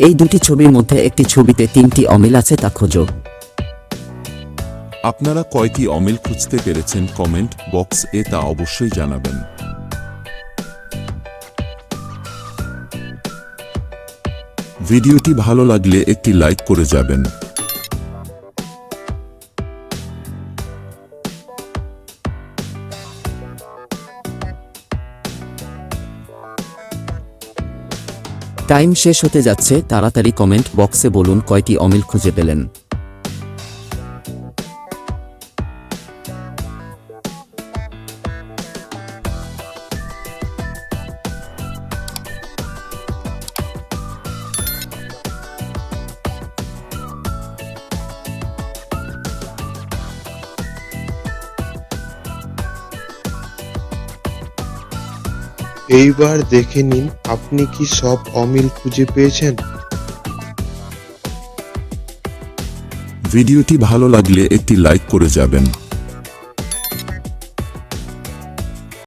এই দুটি ছবির মধ্যে একটি ছবিতে 3টি অমিল আছে, তা খোঁজো। আপনারা কয়টি অমিল খুঁজতে পেরেছেন কমেন্ট বক্স এ তা অবশ্যই জানাবেন। ভিডিওটি ভালো লাগলে একটি লাইক করে যাবেন। টাইম শেষ হতে যাচ্ছে, তাড়াতাড়ি কমেন্ট বক্সে বলুন কয়টি অমিল খুঁজে পেলেন। এইবার দেখে নিন আপনি কি সব অমিল খুঁজে পেয়েছেন। ভিডিওটি ভালো লাগলে একটি লাইক করে যাবেন।